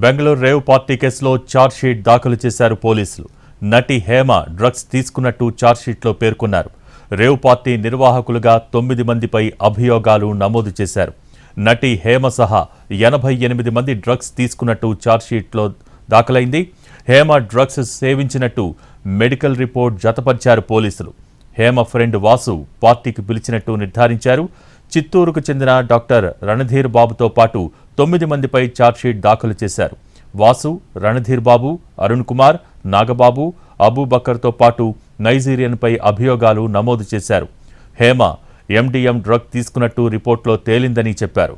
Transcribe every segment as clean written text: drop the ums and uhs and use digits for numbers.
Bengaluru rave party కేసులో chargesheet దాఖలు చేశారు పోలీసులు. నటి హేమ డ్రగ్స్ తీసుకున్నట్టు ఛార్జ్షీట్లో పేర్కొన్నారు. రేవ్ పార్టీ నిర్వాహకులుగా 9 మందిపై అభియోగాలు నమోదు చేశారు. నటి హేమ సహా 88 మంది డ్రగ్స్ తీసుకున్నట్టు ఛార్జ్షీట్లో దాఖలైంది. హేమ డ్రగ్స్ సేవించినట్టు మెడికల్ రిపోర్ట్ జతపరిచారు పోలీసులు. హేమ ఫ్రెండ్ వాసు పార్టీకి పిలిచినట్టు నిర్ధారించారు. చిత్తూరుకు చెందిన డాక్టర్ రణధీర్ బాబుతో పాటు 9 మందిపై ఛార్జ్షీట్ దాఖలు చేశారు. వాసు, రణధీర్ బాబు, అరుణ్ కుమార్, నాగబాబు, అబూబకర్తో పాటు నైజీరియన్పై అభియోగాలు నమోదు చేశారు. హేమ ఎండిఎం డ్రగ్ తీసుకున్నట్టు రిపోర్ట్లో తేలిందని చెప్పారు.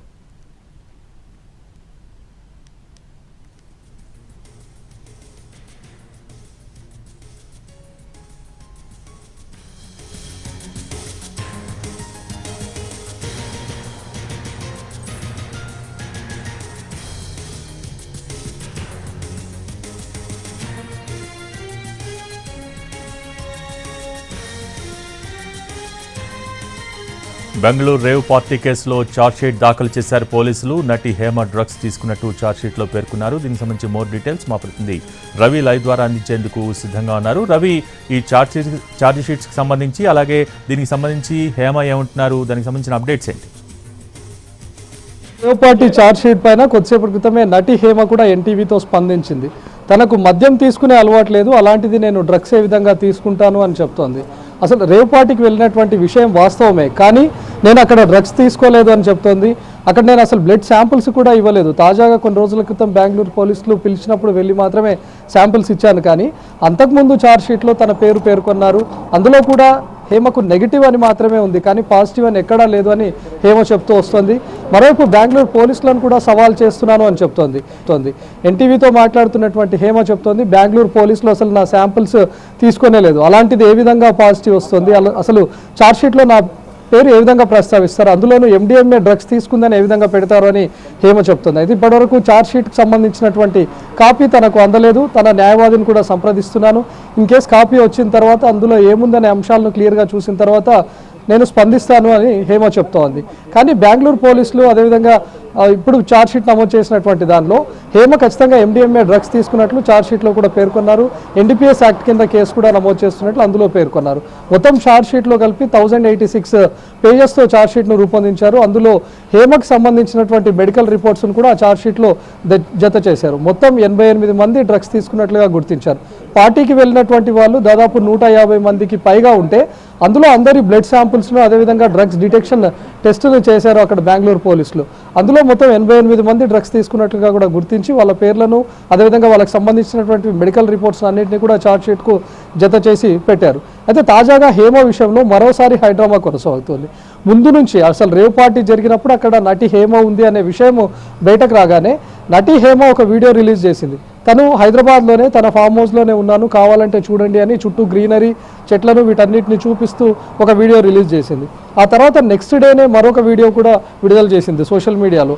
బెంగళూరు రేవ్ పార్టీ కేసులో ఛార్జ్షీట్ దాఖలు చేశారు పోలీసులు. నటి హేమ డ్రగ్స్ తీసుకున్నట్టు ఛార్జ్షీట్లో పేర్కొన్నారు. దీనికి సంబంధించి మోర్ డీటెయిల్స్ మా ప్రతినిధి రవి లైవ్ ద్వారా అందించేందుకు సిద్ధంగా ఉన్నారు. రవి, ఈ ఛార్జ్షీట్స్కి సంబంధించి అలాగే దీనికి సంబంధించి హేమ ఏమంటున్నారు, దానికి సంబంధించిన అప్డేట్స్ ఏంటి? రేవ్ పార్టీ ఛార్జ్షీట్ పైన కొద్దిసేపటి క్రితమే నటి హేమ కూడా ఎన్టీవీతో స్పందించింది. తనకు మద్యం తీసుకునే అలవాటు లేదు, అలాంటిది నేను డ్రగ్స్ ఏ విధంగా తీసుకుంటాను అని చెప్తోంది. అసలు రేవ్ పార్టీకి వెళ్ళినటువంటి విషయం వాస్తవమే, కానీ నేను అక్కడ డ్రగ్స్ తీసుకోలేదు అని చెప్తోంది. అక్కడ నేను అసలు బ్లడ్ శాంపిల్స్ కూడా ఇవ్వలేదు. తాజాగా కొన్ని రోజుల క్రితం బెంగళూరు పోలీసులు పిలిచినప్పుడు వెళ్ళి మాత్రమే శాంపిల్స్ ఇచ్చాను, కానీ అంతకుముందు ఛార్జ్షీట్లో తన పేరు పేర్కొన్నారు. అందులో కూడా హేమకు నెగిటివ్ అని మాత్రమే ఉంది, కానీ పాజిటివ్ అని ఎక్కడా లేదు అని హేమ చెప్తూ వస్తుంది. మరోవైపు బెంగళూరు పోలీసులను కూడా సవాల్ చేస్తున్నాను అని చెప్తోంది. ఎన్టీవీతో మాట్లాడుతున్నటువంటి హేమ చెప్తోంది, బెంగళూరు పోలీసులు అసలు నా శాంపిల్స్ తీసుకునే లేదు, అలాంటిది ఏ విధంగా పాజిటివ్ వస్తుంది, అసలు ఛార్జ్షీట్లో నా పేరు ఏ విధంగా ప్రస్తావిస్తారు, అందులోనూ ఎండిఎంఏ డ్రగ్స్ తీసుకుందని ఏ విధంగా పెడతారు అని హేమ చెప్తుంది. అయితే ఇప్పటివరకు ఛార్జ్షీట్కి సంబంధించినటువంటి కాపీ తనకు అందలేదు. తన న్యాయవాదిని కూడా సంప్రదిస్తున్నాను. ఇన్ కేస్ కాపీ వచ్చిన తర్వాత అందులో ఏముందనే అంశాలను క్లియర్గా చూసిన తర్వాత నేను స్పందిస్తాను అని హేమ చెప్తోంది. కానీ బెంగళూరు పోలీసులు అదేవిధంగా ఇప్పుడు ఛార్జ్షీట్ నమోదు చేసినటువంటి దానిలో హేమ ఖచ్చితంగా ఎండిఎంఏ డ్రగ్స్ తీసుకున్నట్లు ఛార్జ్షీట్లో కూడా పేర్కొన్నారు. ఎన్డీపీఎస్ యాక్ట్ కింద కేసు కూడా నమోదు చేస్తున్నట్లు అందులో పేర్కొన్నారు. మొత్తం ఛార్జ్షీట్లో కలిపి 1086 పేజెస్తో ఛార్జ్షీట్ను రూపొందించారు. అందులో హేమకు సంబంధించినటువంటి మెడికల్ రిపోర్ట్స్ను కూడా ఆ ఛార్జ్షీట్లో జత చేశారు. మొత్తం 88 మంది డ్రగ్స్ తీసుకున్నట్లుగా గుర్తించారు. పార్టీకి వెళ్ళినటువంటి వాళ్ళు దాదాపు 150 మందికి పైగా ఉంటే అందులో అందరి బ్లడ్ శాంపుల్స్ను అదేవిధంగా డ్రగ్స్ డిటెక్షన్ టెస్టులు చేశారు అక్కడ బెంగళూరు పోలీసులు. అందులో మొత్తం 88 మంది డ్రగ్స్ తీసుకున్నట్లుగా కూడా గుర్తించి వాళ్ళ పేర్లను అదేవిధంగా వాళ్ళకి సంబంధించినటువంటి మెడికల్ రిపోర్ట్స్ అన్నింటినీ కూడా ఛార్జ్షీట్కు జత చేసి పెట్టారు. అయితే తాజాగా హేమ విషయంలో మరోసారి హైడ్రామా కొనసాగుతుంది. ముందు నుంచి అసలు రేవ్ పార్టీ జరిగినప్పుడు అక్కడ నటి హేమ ఉంది అనే విషయం బయటకు రాగానే నటి హేమ ఒక వీడియో రిలీజ్ చేసింది. తను హైదరాబాద్లోనే తన ఫామ్ హౌస్లోనే ఉన్నాను, కావాలంటే చూడండి అని చుట్టూ గ్రీనరీ, చెట్లను వీటన్నిటిని చూపిస్తూ ఒక వీడియో రిలీజ్ చేసింది. ఆ తర్వాత నెక్స్ట్ డేనే మరొక వీడియో కూడా విడుదల చేసింది సోషల్ మీడియాలో.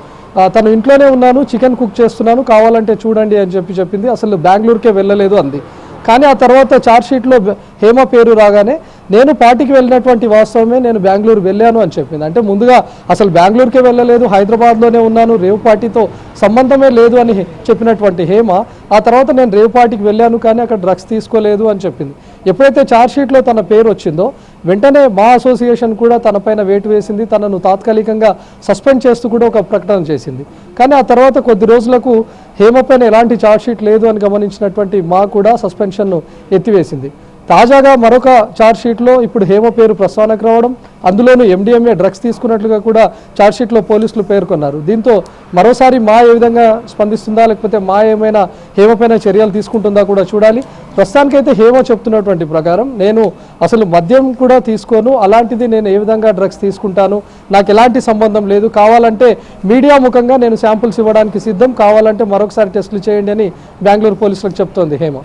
తను ఇంట్లోనే ఉన్నాను, చికెన్ కుక్ చేస్తున్నాను, కావాలంటే చూడండి అని చెప్పింది. అసలు బెంగళూరుకే వెళ్ళలేదు అంది. కానీ ఆ తర్వాత ఛార్జ్షీట్లో హేమ పేరు రాగానే నేను పార్టీకి వెళ్ళినటువంటి వాస్తవమే, నేను బెంగళూరు వెళ్ళాను అని చెప్పింది. అంటే ముందుగా అసలు బెంగళూరుకే వెళ్ళలేదు, హైదరాబాద్లోనే ఉన్నాను, రేవ్ పార్టీతో సంబంధమే లేదు అని చెప్పినటువంటి హేమ ఆ తర్వాత నేను రేవ్ పార్టీకి వెళ్ళాను కానీ అక్కడ డ్రగ్స్ తీసుకోలేదు అని చెప్పింది. ఎప్పుడైతే ఛార్జ్షీట్లో తన పేరు వచ్చిందో వెంటనే మా అసోసియేషన్ కూడా తనపైన వేటు వేసింది. తనను తాత్కాలికంగా సస్పెండ్ చేస్తూ కూడా ఒక ప్రకటన చేసింది. కానీ ఆ తర్వాత కొద్ది రోజులకు హేమ పైన ఎలాంటి ఛార్జ్షీట్ లేదు అని గమనించినటువంటి మా కూడా సస్పెన్షన్ను ఎత్తివేసింది. తాజాగా మరొక ఛార్జ్షీట్లో ఇప్పుడు హేమ పేరు ప్రస్తావనకు రావడం, అందులోనూ ఎండిఎంఏ డ్రగ్స్ తీసుకున్నట్లుగా కూడా ఛార్జ్షీట్లో పోలీసులు పేర్కొన్నారు. దీంతో మరోసారి మా ఏ విధంగా స్పందిస్తుందా, లేకపోతే మా ఏమైనా హేమ పైన చర్యలు తీసుకుంటుందా కూడా చూడాలి. ప్రస్తుతానికైతే హేమ చెప్తున్నటువంటి ప్రకారం నేను అసలు మద్యం కూడా తీసుకోను, అలాంటిది నేను ఏ విధంగా డ్రగ్స్ తీసుకుంటాను, నాకు ఎలాంటి సంబంధం లేదు, కావాలంటే మీడియా ముఖంగా నేను శాంపుల్స్ ఇవ్వడానికి సిద్ధం, కావాలంటే మరొకసారి టెస్టులు చేయండి అని బెంగళూరు పోలీసులకు చెప్తోంది Hema.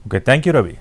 Okay, thank you, Ravi.